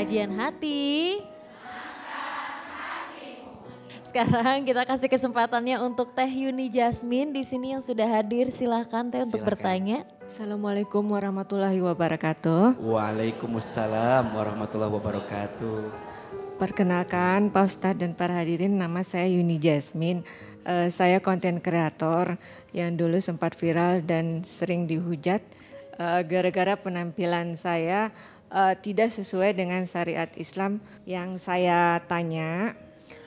Kajian hati. Sekarang kita kasih kesempatannya untuk Teh Yuni Jasmine di sini yang sudah hadir. Silahkan Teh untuk bertanya. Assalamualaikum warahmatullahi wabarakatuh. Waalaikumsalam warahmatullahi wabarakatuh. Perkenalkan Pak Ustadz dan para hadirin, nama saya Yuni Jasmine. Saya konten kreator yang dulu sempat viral dan sering dihujat gara-gara penampilan saya tidak sesuai dengan syariat Islam. Yang saya tanya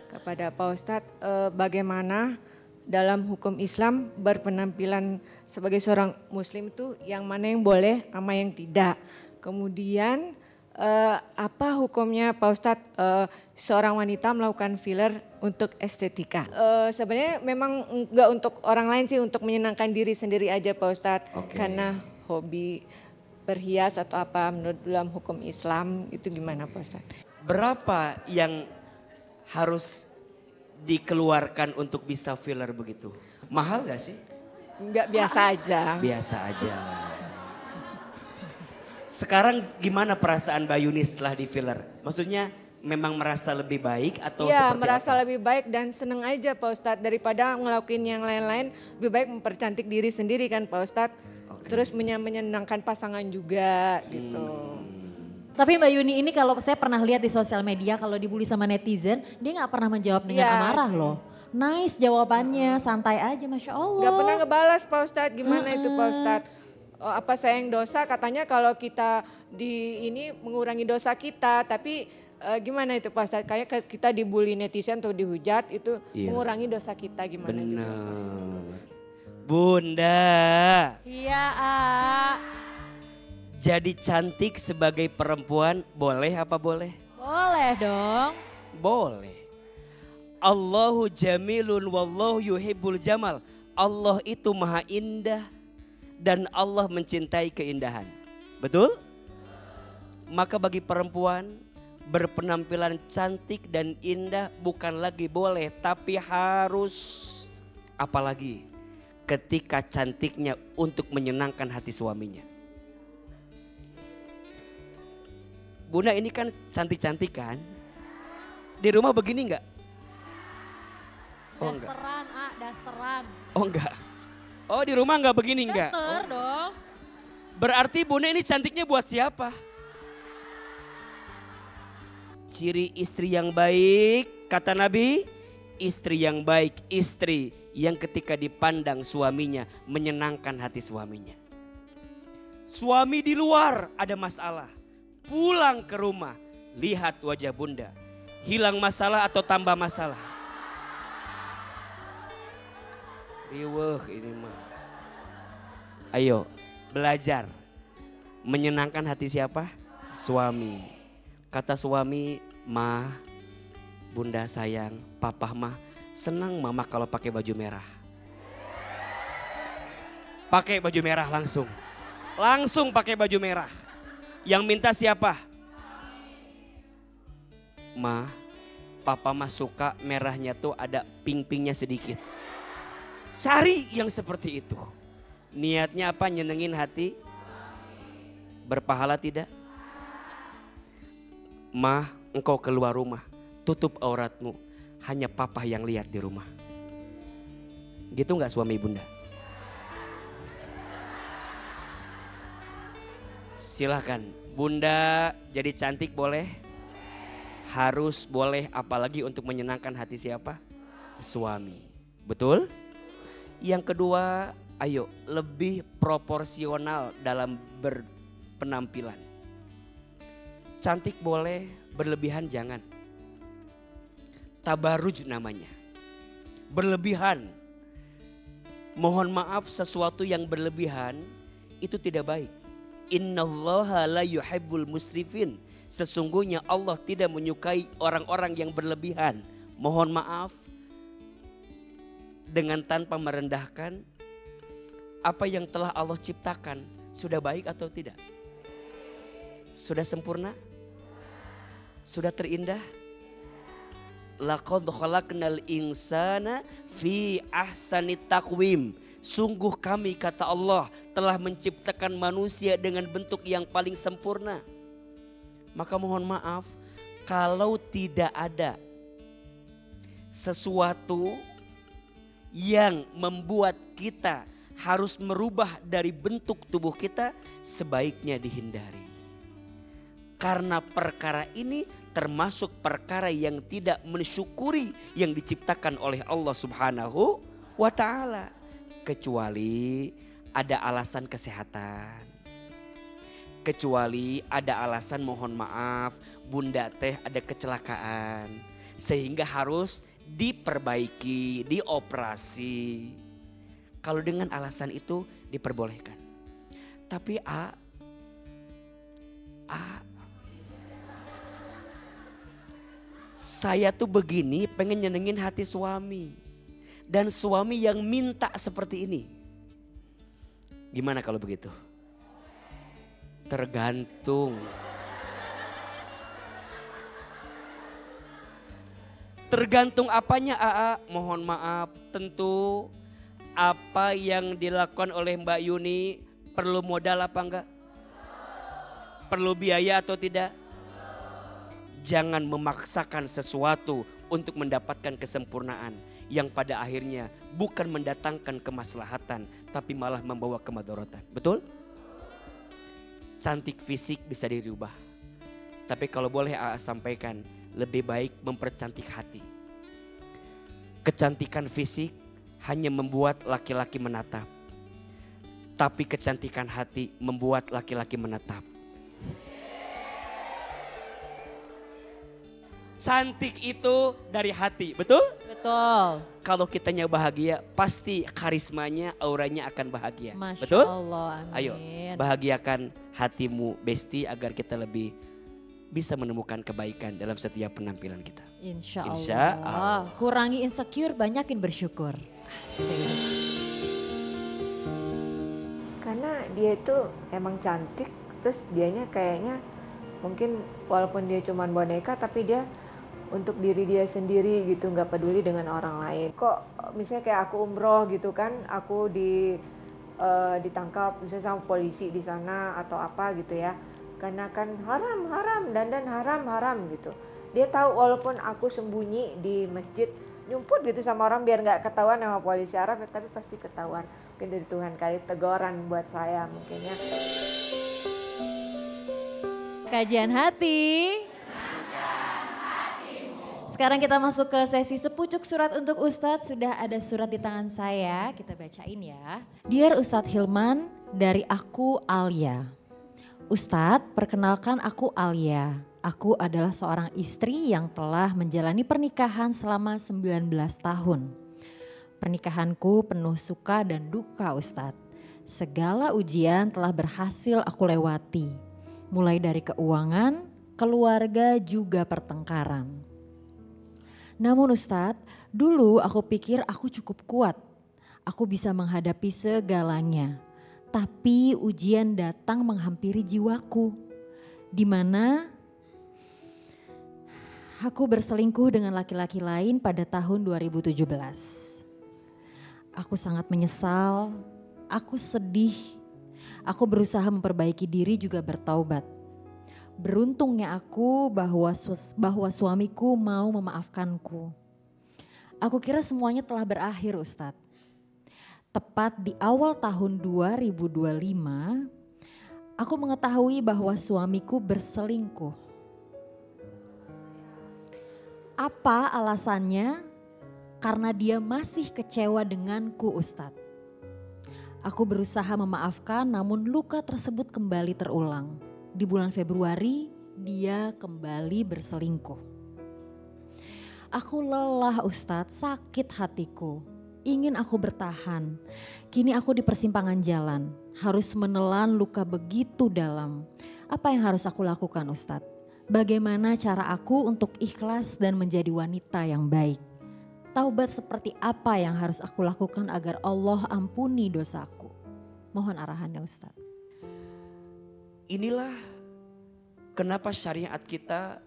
kepada Pak Ustadz, bagaimana dalam hukum Islam berpenampilan sebagai seorang muslim itu yang mana yang boleh sama yang tidak. Kemudian apa hukumnya Pak Ustadz seorang wanita melakukan filler untuk estetika? Sebenarnya memang enggak untuk orang lain sih, untuk menyenangkan diri sendiri aja Pak Ustadz. Karena hobi berhias atau apa menurut dalam hukum Islam itu gimana Pak Ustadz? Berapa yang harus dikeluarkan untuk bisa filler begitu? Mahal gak sih? Enggak, biasa aja. Biasa aja. Sekarang gimana perasaan Mbak Yuni setelah di filler? Maksudnya memang merasa lebih baik atau ya, seperti merasa apa? lebih baik dan seneng aja Pak Ustadz. Daripada ngelakuin yang lain-lain, lebih baik mempercantik diri sendiri kan Pak Ustadz. Terus menyenangkan pasangan juga gitu. Tapi Mbak Yuni ini kalau saya pernah lihat di sosial media kalau dibully sama netizen, dia gak pernah menjawab dengan amarah loh. Nice jawabannya, santai aja Masya Allah. Gak pernah ngebalas Pak Ustadz, gimana itu Pak Ustadz? Oh, apa saya yang dosa? Katanya kalau kita di ini mengurangi dosa kita, tapi gimana itu Pak Ustadz? Kayak kita dibully netizen atau dihujat itu mengurangi dosa kita, gimana itu Pak Ustadz? Bunda. Iya, Jadi cantik sebagai perempuan boleh apa boleh? boleh dong. Boleh. Allahu jamilun wallahu yuhibbul jamal. Allah itu maha indah dan Allah mencintai keindahan. Betul? Maka bagi perempuan berpenampilan cantik dan indah bukan lagi boleh tapi harus. Apalagi ketika cantiknya untuk menyenangkan hati suaminya. Bunda ini kan cantik-cantik kan? Di rumah begini enggak? Oh enggak. Dasteran, dasteran. Oh enggak. Oh di rumah enggak begini enggak? Daster dong. Berarti Bunda ini cantiknya buat siapa? Ciri istri yang baik, kata Nabi, istri yang baik, istri yang ketika dipandang suaminya menyenangkan hati suaminya. Suami di luar ada masalah. Pulang ke rumah, lihat wajah Bunda. Hilang masalah atau tambah masalah? Riweuh ini mah. Ayo belajar. Menyenangkan hati siapa? Suami. Kata suami, Ma, Bunda sayang, Papa mah senang Mama kalau pakai baju merah. Pakai baju merah langsung. Langsung pakai baju merah. Yang minta siapa? Ma, Papa mah suka merahnya tuh ada pink-pinknya sedikit. Cari yang seperti itu. Niatnya apa? Nyenengin hati. Berpahala tidak? Ma, engkau keluar rumah. Tutup auratmu. Hanya Papa yang lihat di rumah. Gitu gak suami Bunda? Silahkan, Bunda jadi cantik boleh? Harus boleh, apalagi untuk menyenangkan hati siapa? Suami, betul? Yang kedua, ayo lebih proporsional dalam berpenampilan. Cantik boleh, berlebihan jangan. Tabaruj namanya, berlebihan. Mohon maaf, sesuatu yang berlebihan itu tidak baik. Innallaha la yuhibbul musrifin. Sesungguhnya Allah tidak menyukai orang-orang yang berlebihan. Mohon maaf, dengan tanpa merendahkan, apa yang telah Allah ciptakan sudah baik atau tidak? Sudah sempurna? Sudah terindah? Laqad khalaqnal insana fi ahsani taqwim. Sungguh kami, kata Allah, telah menciptakan manusia dengan bentuk yang paling sempurna. Maka mohon maaf kalau tidak ada sesuatu yang membuat kita harus merubah dari bentuk tubuh kita, sebaiknya dihindari. Karena perkara ini termasuk perkara yang tidak mensyukuri yang diciptakan oleh Allah Subhanahu wa ta'ala. Kecuali ada alasan kesehatan. Kecuali ada alasan mohon maaf bunda teh ada kecelakaan. Sehingga harus diperbaiki, dioperasi. Kalau dengan alasan itu diperbolehkan. Tapi saya tuh begini pengen nyenengin hati suami. Dan suami yang minta seperti ini. Gimana kalau begitu? Tergantung. Tergantung apanya mohon maaf tentu apa yang dilakukan oleh Mbak Yuni perlu modal apa enggak? Perlu biaya atau tidak? Jangan memaksakan sesuatu untuk mendapatkan kesempurnaan yang pada akhirnya bukan mendatangkan kemaslahatan tapi malah membawa kemadharatan. Betul? Cantik fisik bisa dirubah. Tapi kalau boleh sampaikan, lebih baik mempercantik hati. Kecantikan fisik hanya membuat laki-laki menatap. Tapi kecantikan hati membuat laki-laki menatap. Cantik itu dari hati, betul? Betul. Kalau kitanya bahagia, pasti karismanya, auranya akan bahagia. Masya betul? Allah, amin. Ayo, bahagiakan hatimu Besti agar kita lebih bisa menemukan kebaikan dalam setiap penampilan kita. Insya Insya Allah. Kurangi insecure, banyakin bersyukur. Asik. Karena dia itu emang cantik, terus dianya kayaknya mungkin walaupun dia cuma boneka tapi dia untuk diri dia sendiri gitu, nggak peduli dengan orang lain. Kok misalnya kayak aku umroh gitu kan, aku ditangkap misalnya sama polisi di sana atau apa gitu ya, karena kan haram dandan haram gitu. Dia tahu walaupun aku sembunyi di masjid nyumput gitu sama orang biar nggak ketahuan sama polisi Arab, tapi pasti ketahuan. Mungkin dari Tuhan kali teguran buat saya mungkin ya. Kajian hati. Sekarang kita masuk ke sesi sepucuk surat untuk Ustadz. Sudah ada surat di tangan saya, kita bacain ya. Dear Ustadz Hilman, dari aku Alia. Ustadz, perkenalkan aku Alia. Aku adalah seorang istri yang telah menjalani pernikahan selama 19 tahun. Pernikahanku penuh suka dan duka Ustadz. Segala ujian telah berhasil aku lewati. Mulai dari keuangan, keluarga juga pertengkaran. Namun Ustadz, dulu aku pikir aku cukup kuat. Aku bisa menghadapi segalanya. Tapi ujian datang menghampiri jiwaku. Di mana aku berselingkuh dengan laki-laki lain pada tahun 2017. Aku sangat menyesal, aku sedih. Aku berusaha memperbaiki diri juga bertaubat. Beruntungnya aku bahwa suamiku mau memaafkanku. Aku kira semuanya telah berakhir Ustadz. Tepat di awal tahun 2025, aku mengetahui bahwa suamiku berselingkuh. Apa alasannya? Karena dia masih kecewa denganku Ustadz. Aku berusaha memaafkan namun luka tersebut kembali terulang. Di bulan Februari dia kembali berselingkuh. Aku lelah Ustadz, sakit hatiku. Ingin aku bertahan. Kini aku di persimpangan jalan. Harus menelan luka begitu dalam. Apa yang harus aku lakukan Ustadz? Bagaimana cara aku untuk ikhlas dan menjadi wanita yang baik? Taubat seperti apa yang harus aku lakukan agar Allah ampuni dosaku? Mohon arahannya Ustadz. Inilah kenapa syariat kita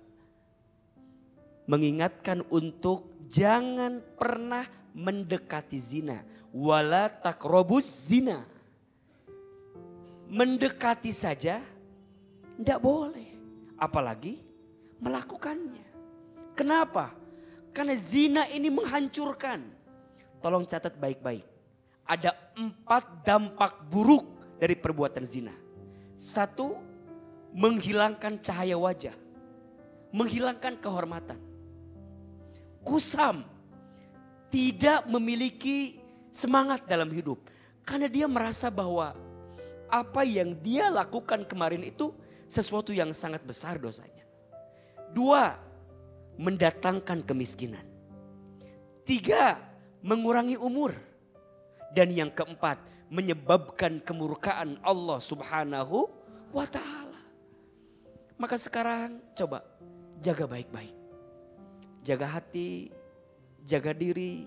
mengingatkan untuk jangan pernah mendekati zina. Wala taqrabuz zina. Mendekati saja tidak boleh. apalagi melakukannya. Kenapa? Karena zina ini menghancurkan. Tolong catat baik-baik. Ada 4 dampak buruk dari perbuatan zina. 1, menghilangkan cahaya wajah. Menghilangkan kehormatan. Kusam. Tidak memiliki semangat dalam hidup. Karena dia merasa bahwa apa yang dia lakukan kemarin itu sesuatu yang sangat besar dosanya. 2, mendatangkan kemiskinan. 3, mengurangi umur. Dan yang keempat, menyebabkan kemurkaan Allah Subhanahu wa ta'ala. Maka sekarang coba jaga baik-baik. Jaga hati, jaga diri.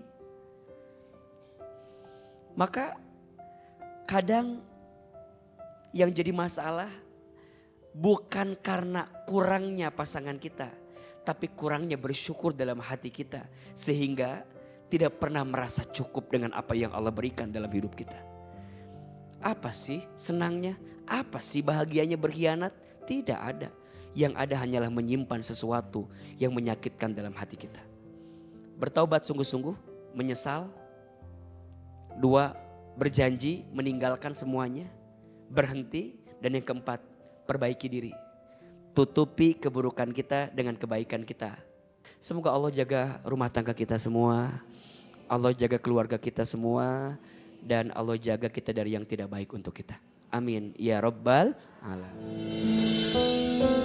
Maka kadang yang jadi masalah bukan karena kurangnya pasangan kita, tapi kurangnya bersyukur dalam hati kita. Sehingga tidak pernah merasa cukup dengan apa yang Allah berikan dalam hidup kita. Apa sih senangnya? Apa sih bahagianya berkhianat? Tidak ada. Yang ada hanyalah menyimpan sesuatu yang menyakitkan dalam hati kita. Bertaubat sungguh-sungguh, menyesal. 2, berjanji meninggalkan semuanya. Berhenti. Dan yang keempat, perbaiki diri. Tutupi keburukan kita dengan kebaikan kita. Semoga Allah jaga rumah tangga kita semua. Allah jaga keluarga kita semua. Dan Allah jaga kita dari yang tidak baik untuk kita. Amin. Ya Rabbal Alamin.